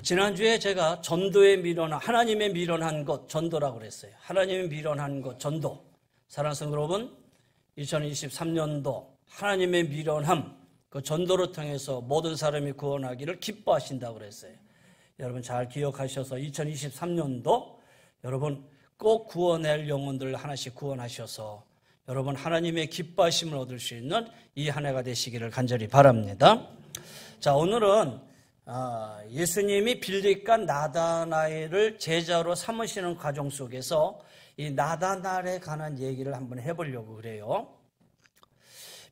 지난주에 제가 전도에 미련한, 하나님의 미련한 것, 전도라고 그랬어요. 하나님의 미련한 것, 전도. 사랑하는 성도 여러분, 2023년도 하나님의 미련함, 그 전도를 통해서 모든 사람이 구원하기를 기뻐하신다고 그랬어요. 여러분 잘 기억하셔서 2023년도 여러분 꼭 구원할 영혼들 하나씩 구원하셔서 여러분 하나님의 기뻐하심을 얻을 수 있는 이 한 해가 되시기를 간절히 바랍니다. 자, 오늘은 예수님이 빌립과 나다나엘을 제자로 삼으시는 과정 속에서 이 나다나엘에 관한 얘기를 한번 해보려고 그래요.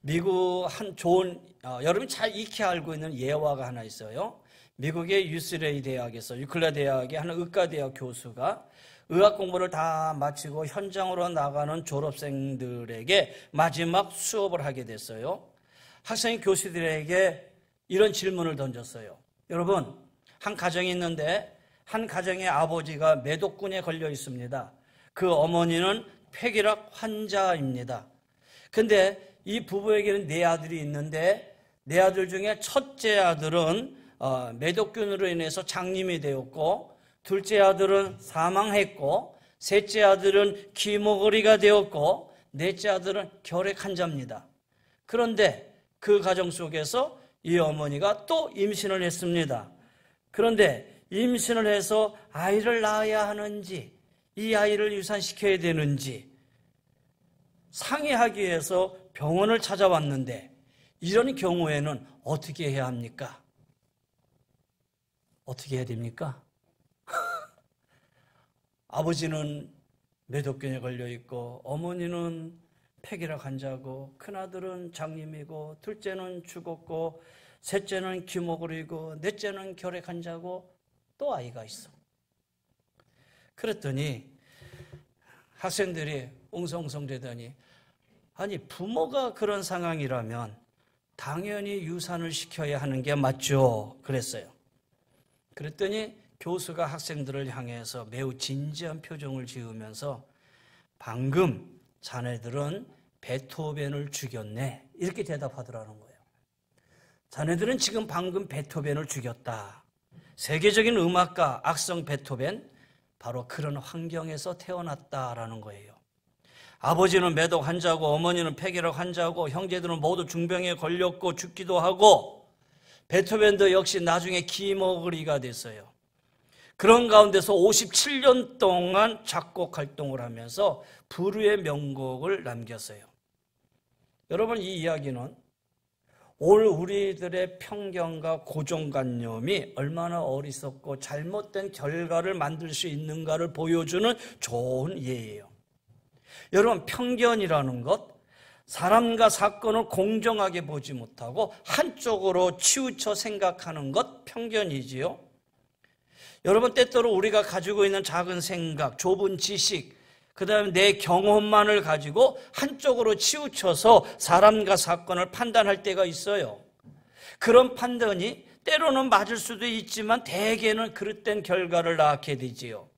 미국 한 좋은 여러분이 잘 익히 알고 있는 예화가 하나 있어요. 미국의 유슬레이 대학에서 유클레 대학의 한 의과대학 교수가 의학 공부를 다 마치고 현장으로 나가는 졸업생들에게 마지막 수업을 하게 됐어요. 학생이 교수들에게 이런 질문을 던졌어요. 여러분, 한 가정이 있는데 한 가정의 아버지가 매독균에 걸려 있습니다. 그 어머니는 폐결핵 환자입니다. 근데 이 부부에게는 네 아들이 있는데 네 아들 중에 첫째 아들은 매독균으로 인해서 장님이 되었고, 둘째 아들은 사망했고, 셋째 아들은 기모거리가 되었고, 넷째 아들은 결핵 환자입니다. 그런데 그 가정 속에서 이 어머니가 또 임신을 했습니다. 그런데 임신을 해서 아이를 낳아야 하는지, 이 아이를 유산시켜야 되는지 상의하기 위해서 병원을 찾아왔는데, 이런 경우에는 어떻게 해야 합니까? 어떻게 해야 됩니까? 아버지는 매독균에 걸려있고, 어머니는 폐결핵 환자고, 큰아들은 장님이고, 둘째는 죽었고, 셋째는 기모거리고, 넷째는 결핵 환자고, 또 아이가 있어. 그랬더니 학생들이 웅성웅성 되더니, 아니 부모가 그런 상황이라면 당연히 유산을 시켜야 하는 게 맞죠. 그랬어요. 그랬더니 교수가 학생들을 향해서 매우 진지한 표정을 지으면서 방금 자네들은 베토벤을 죽였네, 이렇게 대답하더라는 거예요. 자네들은 지금 방금 베토벤을 죽였다. 세계적인 음악가 악성 베토벤, 바로 그런 환경에서 태어났다라는 거예요. 아버지는 매독 환자고, 어머니는 폐결핵 환자고, 형제들은 모두 중병에 걸렸고 죽기도 하고, 베토벤도 역시 나중에 기모거리가 됐어요. 그런 가운데서 57년 동안 작곡 활동을 하면서 불후의 명곡을 남겼어요. 여러분, 이 이야기는 올 우리들의 편견과 고정관념이 얼마나 어리석고 잘못된 결과를 만들 수 있는가를 보여주는 좋은 예예요. 여러분, 편견이라는 것, 사람과 사건을 공정하게 보지 못하고 한쪽으로 치우쳐 생각하는 것, 편견이지요. 여러분, 때때로 우리가 가지고 있는 작은 생각, 좁은 지식, 그 다음에 내 경험만을 가지고 한쪽으로 치우쳐서 사람과 사건을 판단할 때가 있어요. 그런 판단이 때로는 맞을 수도 있지만 대개는 그릇된 결과를 낳게 되지요.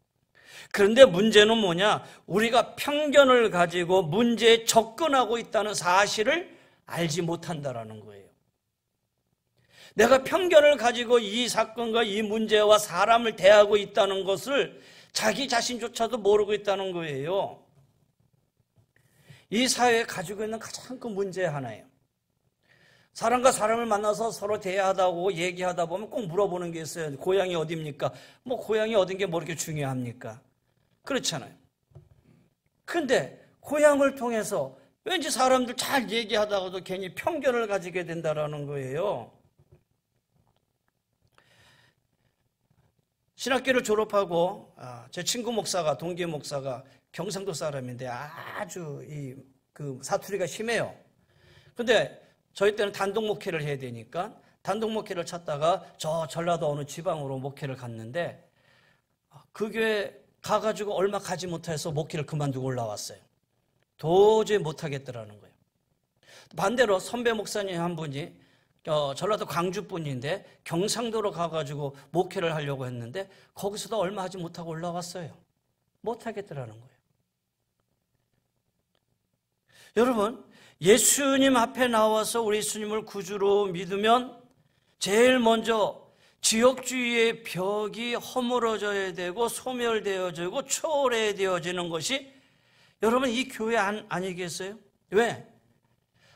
그런데 문제는 뭐냐? 우리가 편견을 가지고 문제에 접근하고 있다는 사실을 알지 못한다는 거예요. 내가 편견을 가지고 이 사건과 이 문제와 사람을 대하고 있다는 것을 자기 자신조차도 모르고 있다는 거예요. 이 사회에 가지고 있는 가장 큰 문제 하나예요. 사람과 사람을 만나서 서로 대화하다고 얘기하다 보면 꼭 물어보는 게 있어요. 고향이 어디입니까? 뭐 고향이 어딘 게 뭐 이렇게 중요합니까? 그렇잖아요. 근데 고향을 통해서 왠지 사람들 잘 얘기하다가도 괜히 편견을 가지게 된다는 거예요. 신학교를 졸업하고 제 친구 목사가, 동기 목사가 경상도 사람인데 아주 그 사투리가 심해요. 근데 저희 때는 단독 목회를 해야 되니까 단독 목회를 찾다가 저 전라도 어느 지방으로 목회를 갔는데, 그 교회 가가지고 얼마 가지 못해서 목회를 그만두고 올라왔어요. 도저히 못하겠더라는 거예요. 반대로 선배 목사님 한 분이 전라도 광주 분인데 경상도로 가가지고 목회를 하려고 했는데 거기서도 얼마 하지 못하고 올라왔어요. 못하겠더라는 거예요. 여러분, 예수님 앞에 나와서 우리 예수님을 구주로 믿으면 제일 먼저 지역주의의 벽이 허물어져야 되고 소멸되어지고 초래되어지는 것이 여러분 이 교회 아니겠어요? 왜?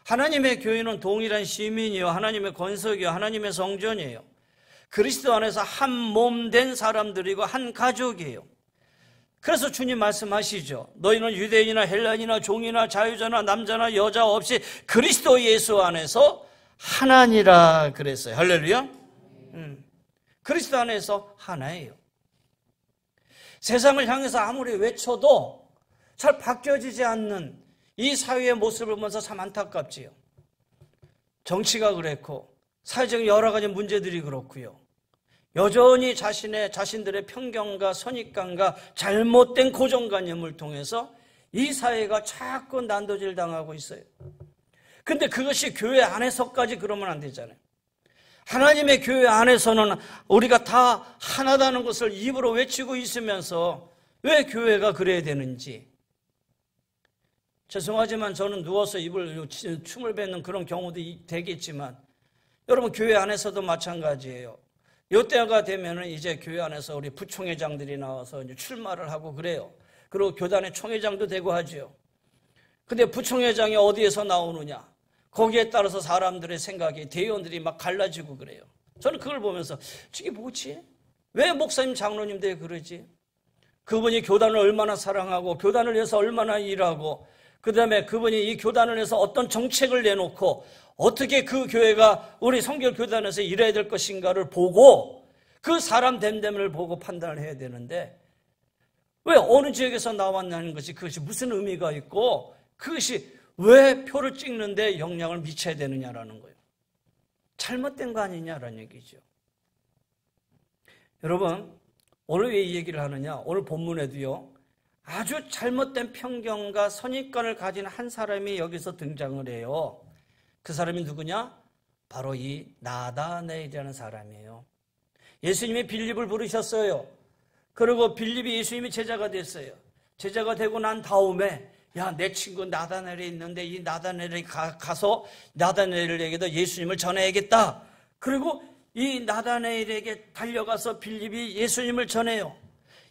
하나님의 교회는 동일한 시민이요, 하나님의 권석이요, 하나님의 성전이에요. 그리스도 안에서 한 몸 된 사람들이고 한 가족이에요. 그래서 주님 말씀하시죠. 너희는 유대인이나 헬라인이나 종이나 자유자나 남자나 여자 없이 그리스도 예수 안에서 하나니라 그랬어요. 할렐루야. 그리스도 안에서 하나예요. 세상을 향해서 아무리 외쳐도 잘 바뀌어지지 않는 이 사회의 모습을 보면서 참 안타깝지요. 정치가 그랬고 사회적인 여러 가지 문제들이 그렇고요. 여전히 자신들의 편견과 선입관과 잘못된 고정관념을 통해서 이 사회가 자꾸 난도질 당하고 있어요. 근데 그것이 교회 안에서까지 그러면 안 되잖아요. 하나님의 교회 안에서는 우리가 다 하나다는 것을 입으로 외치고 있으면서 왜 교회가 그래야 되는지. 죄송하지만 저는 누워서 춤을 뱉는 그런 경우도 되겠지만 여러분 교회 안에서도 마찬가지예요. 이때가 되면은 이제 교회 안에서 우리 부총회장들이 나와서 이제 출마를 하고 그래요. 그리고 교단의 총회장도 되고 하죠. 근데 부총회장이 어디에서 나오느냐? 거기에 따라서 사람들의 생각이, 대의원들이 막 갈라지고 그래요. 저는 그걸 보면서 이게 뭐지? 왜 목사님, 장로님들이 그러지? 그분이 교단을 얼마나 사랑하고 교단을 위해서 얼마나 일하고 그 다음에 그분이 이 교단을 위해서 어떤 정책을 내놓고 어떻게 그 교회가 우리 성결교단에서 일해야 될 것인가를 보고 그 사람 됨됨을 보고 판단을 해야 되는데 왜 어느 지역에서 나왔냐는 것이 그것이 무슨 의미가 있고 그것이 왜 표를 찍는데 영향을 미쳐야 되느냐라는 거예요. 잘못된 거 아니냐라는 얘기죠. 여러분 오늘 왜 이 얘기를 하느냐? 오늘 본문에도요. 아주 잘못된 편견과 선입관을 가진 한 사람이 여기서 등장을 해요. 그 사람이 누구냐? 바로 이 나다나엘이라는 사람이에요. 예수님이 빌립을 부르셨어요. 그리고 빌립이 예수님의 제자가 됐어요. 제자가 되고 난 다음에 야, 내 친구 나다나엘이 있는데 이 나다나엘이 가서 나다나엘에게도 예수님을 전해야겠다. 그리고 이 나다나엘에게 달려가서 빌립이 예수님을 전해요.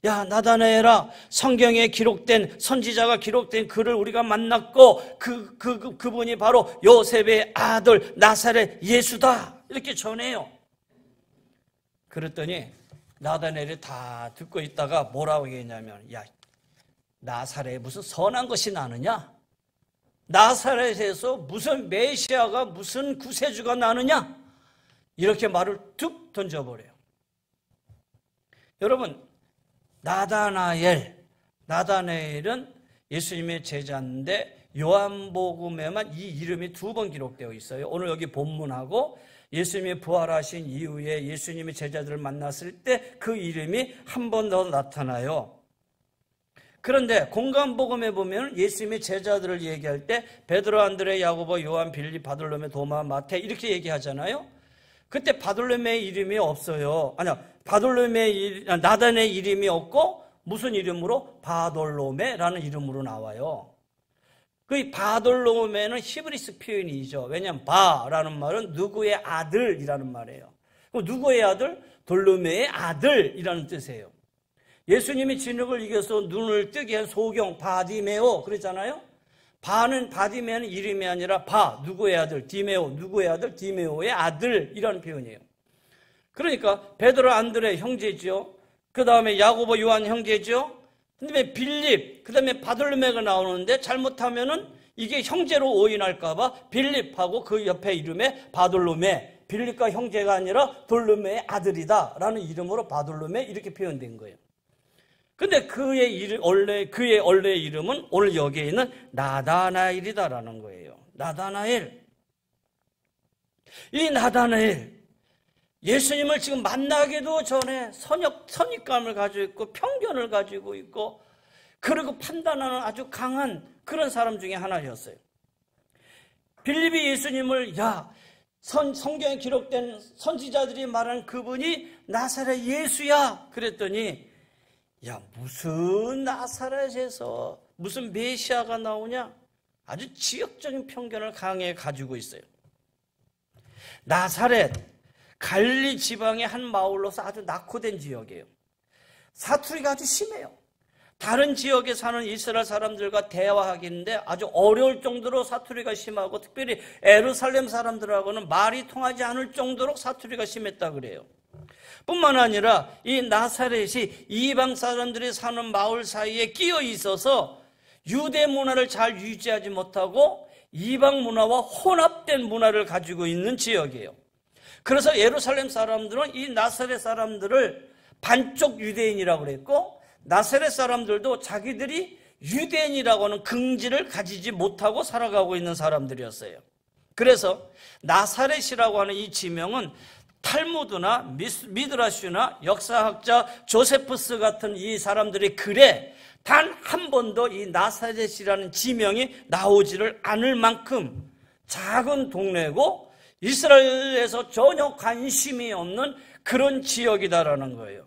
야, 나다나엘아, 성경에 기록된 선지자가 기록된 그를 우리가 만났고 그분이 바로 요셉의 아들 나사렛 예수다. 이렇게 전해요. 그랬더니 나다나엘이 다 듣고 있다가 뭐라고 얘기했냐면 야, 나사렛에 무슨 선한 것이 나느냐? 나사렛에서 무슨 메시아가 무슨 구세주가 나느냐? 이렇게 말을 툭 던져버려요. 여러분 나다나엘은 예수님의 제자인데 요한복음에만 이 이름이 2번 기록되어 있어요. 오늘 여기 본문하고 예수님이 부활하신 이후에 예수님의 제자들을 만났을 때 그 이름이 한 번 더 나타나요. 그런데 공관복음에 보면 예수님의 제자들을 얘기할 때 베드로, 안드레, 야고보, 요한, 빌립, 바돌로메, 도마, 마태 이렇게 얘기하잖아요. 그때 바돌로메의 이름이 없어요. 아니야, 나단의 이름이 없고 무슨 이름으로? 바돌로메라는 이름으로 나와요. 그 바돌로메는 히브리스 표현이죠. 왜냐하면 바라는 말은 누구의 아들이라는 말이에요. 그럼 누구의 아들? 돌로메의 아들이라는 뜻이에요. 예수님이 진흙을 이겨서 눈을 뜨게 한 소경 바디메오 그랬잖아요. 바디메오는 이름이 아니라 누구의 아들? 디메오, 누구의 아들? 디메오의 아들이라는 표현이에요. 그러니까 베드로, 안드레 형제죠. 그 다음에 야고보, 요한 형제죠. 그 다음에 빌립, 그 다음에 바돌로메가 나오는데 잘못하면은 이게 형제로 오인할까봐 빌립하고 그 옆에 이름에 바돌로메, 빌립과 형제가 아니라 돌로메의 아들이다 라는 이름으로 바돌로메 이렇게 표현된 거예요. 근데 그의 원래 이름은 오늘 여기에 있는 나다나엘이다라는 거예요. 나다나엘. 이 나다나엘. 예수님을 지금 만나기도 전에 선입감을 가지고 있고 편견을 가지고 있고 그리고 판단하는 아주 강한 그런 사람 중에 하나였어요. 빌립이 예수님을 성경에 기록된 선지자들이 말한 그분이 나사렛 예수야 그랬더니 무슨 나사렛에서 무슨 메시아가 나오냐? 아주 지역적인 편견을 강하게 가지고 있어요. 나사렛 갈릴리 지방의 한 마을로서 아주 낙후된 지역이에요. 사투리가 아주 심해요. 다른 지역에 사는 이스라엘 사람들과 대화하기인데 아주 어려울 정도로 사투리가 심하고, 특별히 예루살렘 사람들하고는 말이 통하지 않을 정도로 사투리가 심했다 그래요. 뿐만 아니라 이 나사렛이 이방 사람들이 사는 마을 사이에 끼어 있어서 유대 문화를 잘 유지하지 못하고 이방 문화와 혼합된 문화를 가지고 있는 지역이에요. 그래서 예루살렘 사람들은 이 나사렛 사람들을 반쪽 유대인이라고 그랬고, 나사렛 사람들도 자기들이 유대인이라고 하는 긍지를 가지지 못하고 살아가고 있는 사람들이었어요. 그래서 나사렛이라고 하는 이 지명은 탈무드나 미드라슈나 역사학자 조세푸스 같은 이 사람들의 글에 단 한 번도 이 나사렛이라는 지명이 나오지를 않을 만큼 작은 동네고 이스라엘에서 전혀 관심이 없는 그런 지역이다라는 거예요.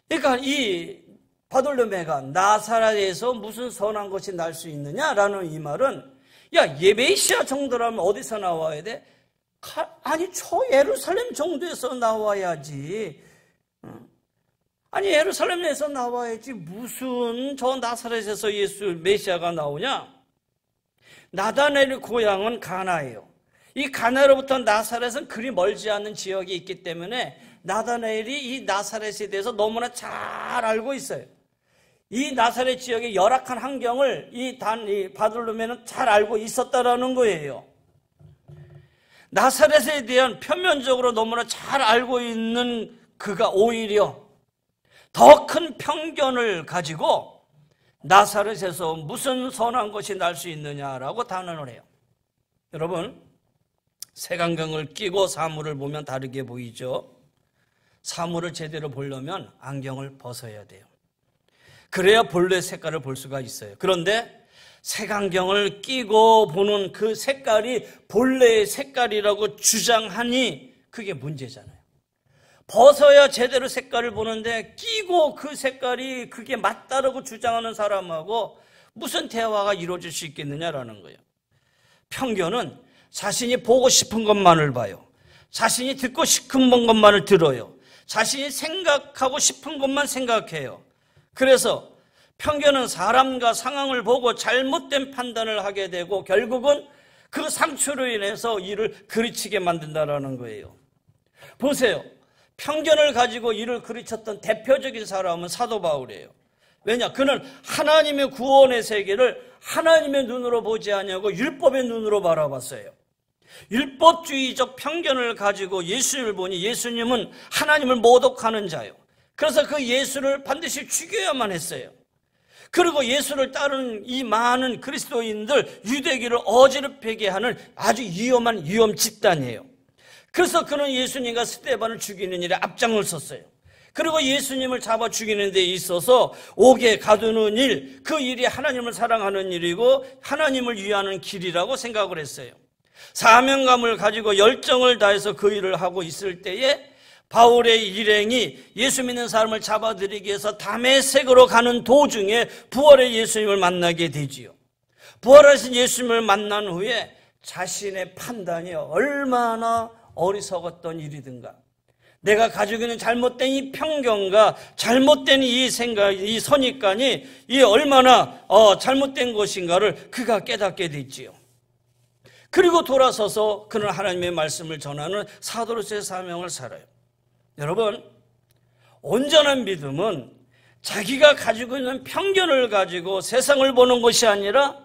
그러니까 이 바돌로메가 나사렛에서 무슨 선한 것이 날 수 있느냐라는 이 말은, 야, 메시아 정도라면 어디서 나와야 돼? 아니, 저 예루살렘 정도에서 나와야지. 아니, 예루살렘에서 나와야지 무슨 저 나사렛에서 예수 메시아가 나오냐? 나다나엘의 고향은 가나예요. 이 가나로부터 나사렛은 그리 멀지 않는 지역이 있기 때문에 나다나엘이 이 나사렛에 대해서 너무나 잘 알고 있어요. 이 나사렛 지역의 열악한 환경을 이 바돌로메는 잘 알고 있었다라는 거예요. 나사렛에 대한 표면적으로 너무나 잘 알고 있는 그가 오히려 더 큰 편견을 가지고 나사렛에서 무슨 선한 것이 날 수 있느냐라고 단언을 해요. 여러분, 색안경을 끼고 사물을 보면 다르게 보이죠? 사물을 제대로 보려면 안경을 벗어야 돼요. 그래야 본래 색깔을 볼 수가 있어요. 그런데 색안경을 끼고 보는 그 색깔이 본래의 색깔이라고 주장하니 그게 문제잖아요. 벗어야 제대로 색깔을 보는데 끼고 그 색깔이 그게 맞다라고 주장하는 사람하고 무슨 대화가 이루어질 수 있겠느냐라는 거예요. 편견은 자신이 보고 싶은 것만을 봐요. 자신이 듣고 싶은 것만을 들어요. 자신이 생각하고 싶은 것만 생각해요. 그래서 편견은 사람과 상황을 보고 잘못된 판단을 하게 되고 결국은 그 상처로 인해서 일을 그르치게 만든다는 거예요. 보세요. 편견을 가지고 일을 그르쳤던 대표적인 사람은 사도 바울이에요. 왜냐? 그는 하나님의 구원의 세계를 하나님의 눈으로 보지 아니하고 율법의 눈으로 바라봤어요. 율법주의적 편견을 가지고 예수님을 보니 예수님은 하나님을 모독하는 자요. 그래서 그 예수를 반드시 죽여야만 했어요. 그리고 예수를 따르는 이 많은 그리스도인들 유대교를 어지럽히게 하는 아주 위험한 위험 집단이에요. 그래서 그는 예수님과 스데반을 죽이는 일에 앞장을 섰어요. 그리고 예수님을 잡아 죽이는 데 있어서 옥에 가두는 일, 그 일이 하나님을 사랑하는 일이고 하나님을 위하는 길이라고 생각을 했어요. 사명감을 가지고 열정을 다해서 그 일을 하고 있을 때에 바울의 일행이 예수 믿는 사람을 잡아들이기 위해서 다메섹으로 가는 도중에 부활의 예수님을 만나게 되지요. 부활하신 예수님을 만난 후에 자신의 판단이 얼마나 어리석었던 일이든가, 내가 가지고 있는 잘못된 이 편견과 잘못된 이 생각, 이 선입관이 이 얼마나 잘못된 것인가를 그가 깨닫게 됐지요. 그리고 돌아서서 그는 하나님의 말씀을 전하는 사도로서의 사명을 살아요. 여러분, 온전한 믿음은 자기가 가지고 있는 편견을 가지고 세상을 보는 것이 아니라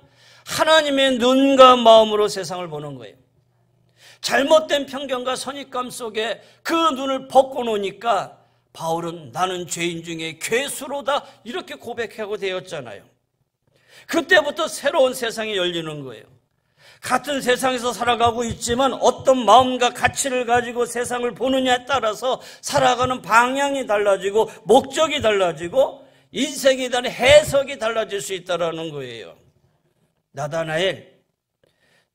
하나님의 눈과 마음으로 세상을 보는 거예요. 잘못된 편견과 선입관 속에 그 눈을 벗고 노니까 바울은 나는 죄인 중에 괴수로다 이렇게 고백하고 되었잖아요. 그때부터 새로운 세상이 열리는 거예요. 같은 세상에서 살아가고 있지만 어떤 마음과 가치를 가지고 세상을 보느냐에 따라서 살아가는 방향이 달라지고 목적이 달라지고 인생에 대한 해석이 달라질 수 있다는 거예요. 나다나엘,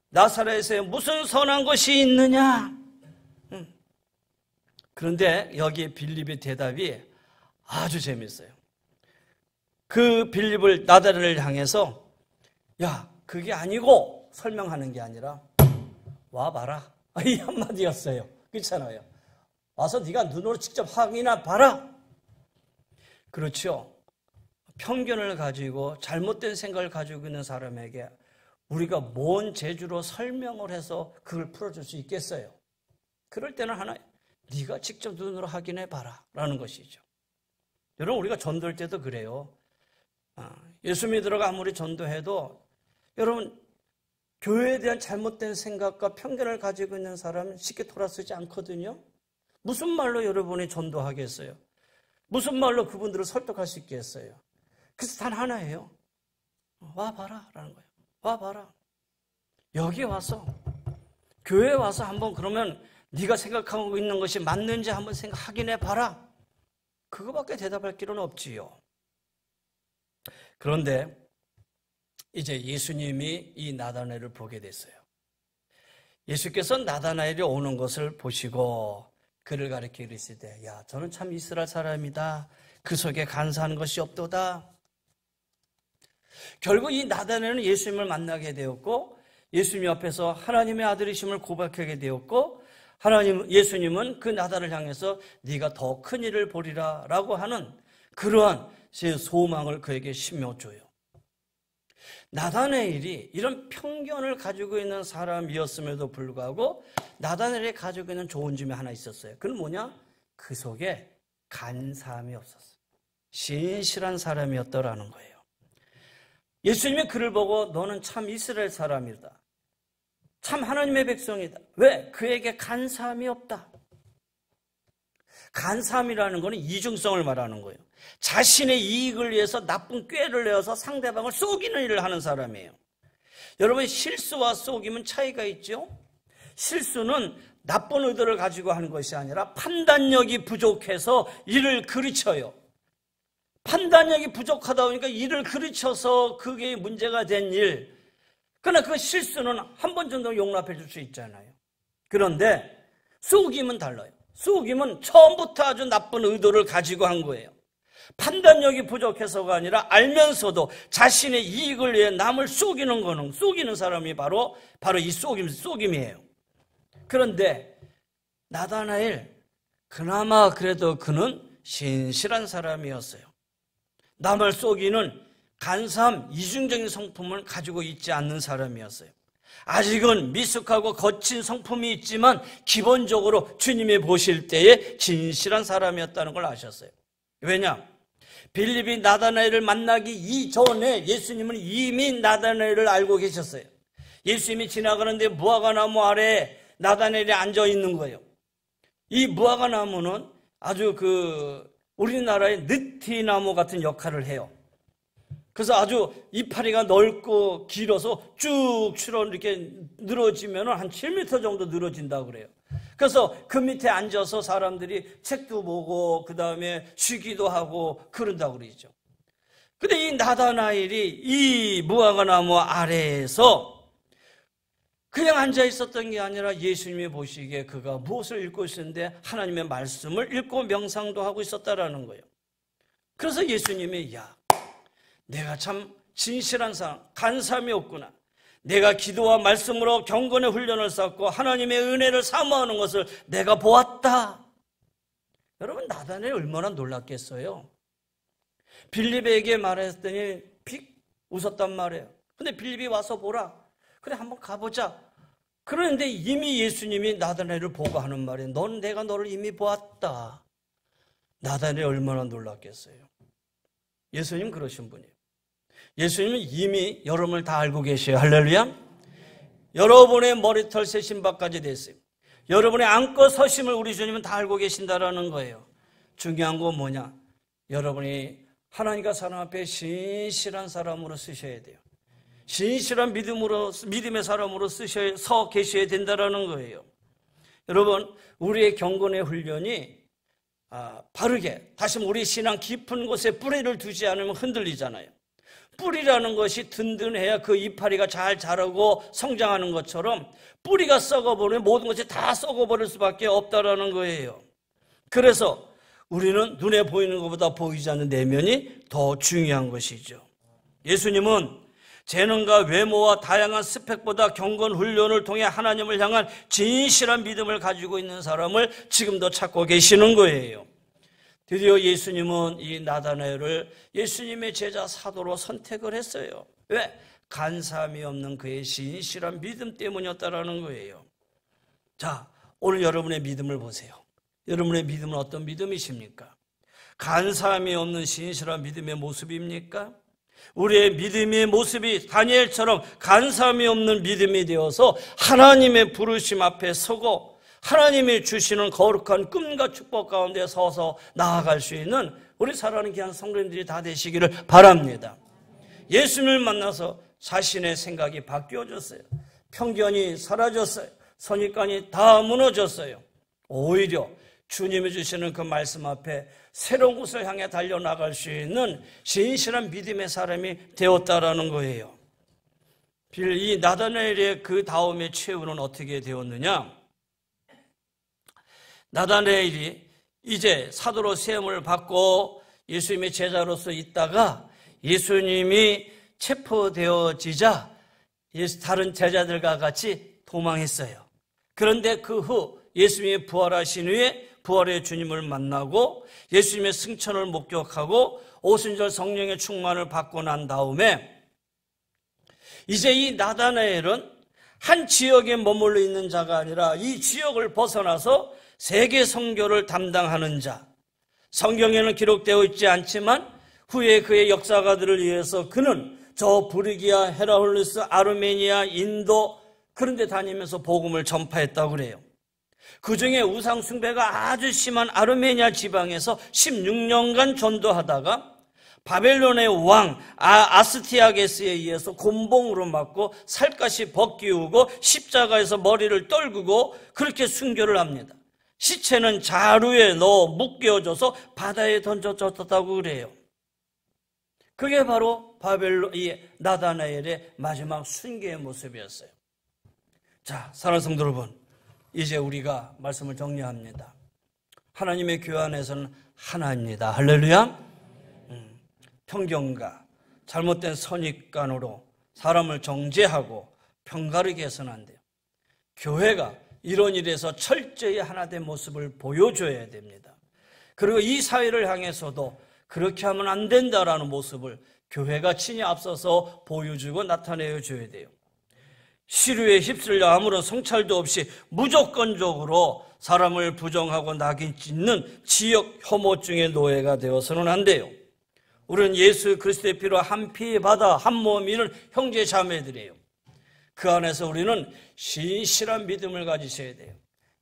나사렛에 무슨 선한 것이 있느냐? 그런데 여기에 빌립의 대답이 아주 재밌어요. 그 빌립을 나다나엘을 향해서 야, 그게 아니고 설명하는 게 아니라 와봐라, 이 한마디였어요. 그렇잖아요. 와서 네가 눈으로 직접 확인해 봐라. 그렇죠. 편견을 가지고 잘못된 생각을 가지고 있는 사람에게 우리가 뭔 재주로 설명을 해서 그걸 풀어줄 수 있겠어요? 그럴 때는 하나, 네가 직접 눈으로 확인해 봐라 라는 것이죠. 여러분, 우리가 전도할 때도 그래요. 예수 믿으러가 아무리 전도해도 여러분, 교회에 대한 잘못된 생각과 편견을 가지고 있는 사람은 쉽게 돌아서지 않거든요. 무슨 말로 여러분이 전도하겠어요? 무슨 말로 그분들을 설득할 수 있겠어요? 그래서 단 하나예요. 와봐라 라는 거예요. 와봐라. 여기 와서, 교회에 와서 한번 그러면 네가 생각하고 있는 것이 맞는지 한번 확인해 봐라. 그거밖에 대답할 길은 없지요. 그런데 이제 예수님이 이 나다나엘을 보게 됐어요. 예수께서 나다나엘이 오는 것을 보시고 그를 가리켜 이르시되, 야, 저는 참 이스라엘 사람이다. 그 속에 간사한 것이 없도다. 결국 이 나다나엘은 예수님을 만나게 되었고, 예수님 앞에서 하나님의 아들이심을 고백하게 되었고, 예수님은 그 나다를 향해서 네가 더 큰 일을 보리라 라고 하는 그러한 제 소망을 그에게 심어줘요. 나다나엘이 이런 편견을 가지고 있는 사람이었음에도 불구하고 나다나엘이 가지고 있는 좋은 점이 하나 있었어요. 그건 뭐냐? 그 속에 간사함이 없었어요. 신실한 사람이었더라는 거예요. 예수님이 그를 보고 너는 참 이스라엘 사람이다. 참 하나님의 백성이다. 왜? 그에게 간사함이 없다. 간사함이라는 것은 이중성을 말하는 거예요. 자신의 이익을 위해서 나쁜 꾀를 내어서 상대방을 속이는 일을 하는 사람이에요. 여러분, 실수와 속임은 차이가 있죠? 실수는 나쁜 의도를 가지고 하는 것이 아니라 판단력이 부족해서 일을 그르쳐요. 판단력이 부족하다 보니까 일을 그르쳐서 그게 문제가 된 일. 그러나 그 실수는 한 번 정도 용납해 줄 수 있잖아요. 그런데 속임은 달라요. 속임은 처음부터 아주 나쁜 의도를 가지고 한 거예요. 판단력이 부족해서가 아니라 알면서도 자신의 이익을 위해 남을 속이는 거는, 속이는 사람이 바로 이 속임이에요. 그런데 나다나엘, 그나마 그래도 그는 신실한 사람이었어요. 남을 속이는 간사함, 이중적인 성품을 가지고 있지 않는 사람이었어요. 아직은 미숙하고 거친 성품이 있지만 기본적으로 주님이 보실 때에 진실한 사람이었다는 걸 아셨어요. 왜냐? 빌립이 나다나엘을 만나기 이전에 예수님은 이미 나다나엘을 알고 계셨어요. 예수님이 지나가는데 무화과 나무 아래에 나다나엘이 앉아 있는 거예요. 이 무화과 나무는 아주 우리나라의 느티나무 같은 역할을 해요. 그래서 아주 이파리가 넓고 길어서 쭉 이렇게 늘어지면 한 7m 정도 늘어진다고 그래요. 그래서 그 밑에 앉아서 사람들이 책도 보고 그 다음에 쉬기도 하고 그런다고 그러죠. 근데 이 나다나엘이 이 무화과나무 아래에서 그냥 앉아 있었던 게 아니라 예수님이 보시기에 그가 무엇을 읽고 있었는데 하나님의 말씀을 읽고 명상도 하고 있었다라는 거예요. 그래서 예수님이 내가 참 진실한 사람, 간사함이 없구나. 내가 기도와 말씀으로 경건의 훈련을 쌓고 하나님의 은혜를 사모하는 것을 내가 보았다. 여러분, 나다나엘이 얼마나 놀랐겠어요. 빌립에게 말했더니 픽 웃었단 말이에요. 근데 빌립이 와서 보라. 그래, 한번 가보자. 그런데 이미 예수님이 나다나엘을 보고 하는 말이에요. 내가 너를 이미 보았다. 나다나엘이 얼마나 놀랐겠어요. 예수님 그러신 분이에요. 예수님은 이미 여러분을 다 알고 계셔요. 할렐루야. 여러분의 머리털 새신박까지 됐어요. 여러분의 앉고 서심을 우리 주님은 다 알고 계신다라는 거예요. 중요한 건 뭐냐? 여러분이 하나님과 사람 앞에 신실한 사람으로 쓰셔야 돼요. 신실한 믿음의 사람으로 서 계셔야 된다라는 거예요. 여러분, 우리의 경건의 훈련이 바르게, 다시 우리 신앙 깊은 곳에 뿌리를 두지 않으면 흔들리잖아요. 뿌리라는 것이 든든해야 그 이파리가 잘 자라고 성장하는 것처럼 뿌리가 썩어버리면 모든 것이 다 썩어버릴 수밖에 없다라는 거예요. 그래서 우리는 눈에 보이는 것보다 보이지 않는 내면이 더 중요한 것이죠. 예수님은 재능과 외모와 다양한 스펙보다 경건 훈련을 통해 하나님을 향한 진실한 믿음을 가지고 있는 사람을 지금도 찾고 계시는 거예요. 드디어 예수님은 이 나다나엘을 예수님의 제자 사도로 선택을 했어요. 왜? 간사함이 없는 그의 진실한 믿음 때문이었다라는 거예요. 자, 오늘 여러분의 믿음을 보세요. 여러분의 믿음은 어떤 믿음이십니까? 간사함이 없는 진실한 믿음의 모습입니까? 우리의 믿음의 모습이 다니엘처럼 간사함이 없는 믿음이 되어서 하나님의 부르심 앞에 서고 하나님이 주시는 거룩한 꿈과 축복 가운데 서서 나아갈 수 있는 우리 사랑하는 귀한 성도님들이 다 되시기를 바랍니다. 예수님을 만나서 자신의 생각이 바뀌어졌어요. 편견이 사라졌어요. 선입관이 다 무너졌어요. 오히려 주님이 주시는 그 말씀 앞에 새로운 곳을 향해 달려나갈 수 있는 진실한 믿음의 사람이 되었다라는 거예요. 이 나다나엘의 그 다음의 최후는 어떻게 되었느냐? 나다나엘이 이제 사도로 세움을 받고 예수님의 제자로서 있다가 예수님이 체포되어지자 다른 제자들과 같이 도망했어요. 그런데 그 후 예수님이 부활하신 후에 부활의 주님을 만나고 예수님의 승천을 목격하고 오순절 성령의 충만을 받고 난 다음에 이제 이 나다나엘은 한 지역에 머물러 있는 자가 아니라 이 지역을 벗어나서 세계 선교를 담당하는 자. 성경에는 기록되어 있지 않지만 후에 그의 역사가들을 위해서 그는 저 부르기아, 헤라홀리스, 아르메니아, 인도 그런 데 다니면서 복음을 전파했다고 그래요. 그 중에 우상 숭배가 아주 심한 아르메니아 지방에서 16년간 전도하다가 바벨론의 왕 아스티아게스에 의해서 곤봉으로 맞고 살갗이 벗기우고 십자가에서 머리를 떨구고 그렇게 순교를 합니다. 시체는 자루에 넣어 묶여져서 바다에 던져졌다고 그래요. 그게 바로 이 나다나엘의 마지막 순교의 모습이었어요. 자, 사랑하는 성도 여러분, 이제 우리가 말씀을 정리합니다. 하나님의 교회 안에서는 하나입니다. 할렐루야. 편견과 잘못된 선입관으로 사람을 정죄하고 편가르게 해서는 안 돼요. 교회가 이런 일에서 철저히 하나된 모습을 보여줘야 됩니다. 그리고 이 사회를 향해서도 그렇게 하면 안 된다라는 모습을 교회가 친히 앞서서 보여주고 나타내줘야 돼요. 시류에 휩쓸려 아무런 성찰도 없이 무조건적으로 사람을 부정하고 낙인 찍는 지역 혐오증의 노예가 되어서는 안 돼요. 우리는 예수 그리스도의 피로 한 피 바다 한 몸이는 형제 자매들이에요. 그 안에서 우리는 신실한 믿음을 가지셔야 돼요.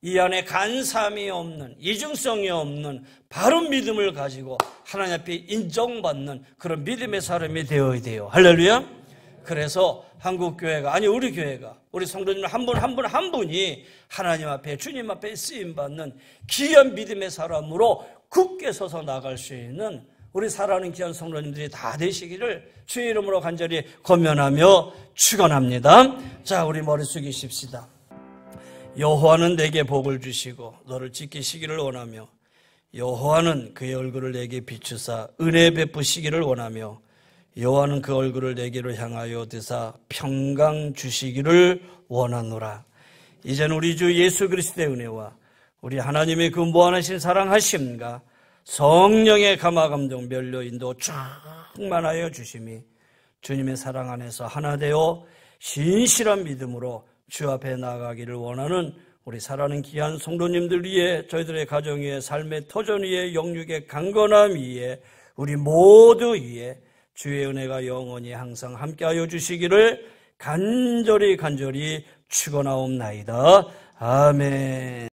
이 안에 간사함이 없는, 이중성이 없는 바른 믿음을 가지고 하나님 앞에 인정받는 그런 믿음의 사람이 되어야 돼요. 할렐루야. 그래서 한국교회가, 아니 우리 교회가, 우리 성도님 한 분이 하나님 앞에, 주님 앞에 쓰임받는 귀한 믿음의 사람으로 굳게 서서 나갈 수 있는 우리 사랑하는 귀한 성도님들이 다 되시기를 주의 이름으로 간절히 권면하며 축원합니다. 자, 우리 머리 숙이십시다. 여호와는 내게 복을 주시고 너를 지키시기를 원하며 여호와는 그의 얼굴을 내게 비추사 은혜 베푸시기를 원하며 여호와는 그 얼굴을 내게로 향하여 드사 평강 주시기를 원하노라. 이제는 우리 주 예수 그리스도의 은혜와 우리 하나님의 그 무한하신 사랑하심과 성령의 감화감동 멸려 인도 충만하여 주심이 주님의 사랑 안에서 하나 되어 신실한 믿음으로 주 앞에 나아가기를 원하는 우리 사랑하는 귀한 성도님들 위해, 저희들의 가정 위에, 삶의 터전 위에, 영육의 강건함 위에, 우리 모두 위에 주의 은혜가 영원히 항상 함께하여 주시기를 간절히 축원하옵나이다. 아멘.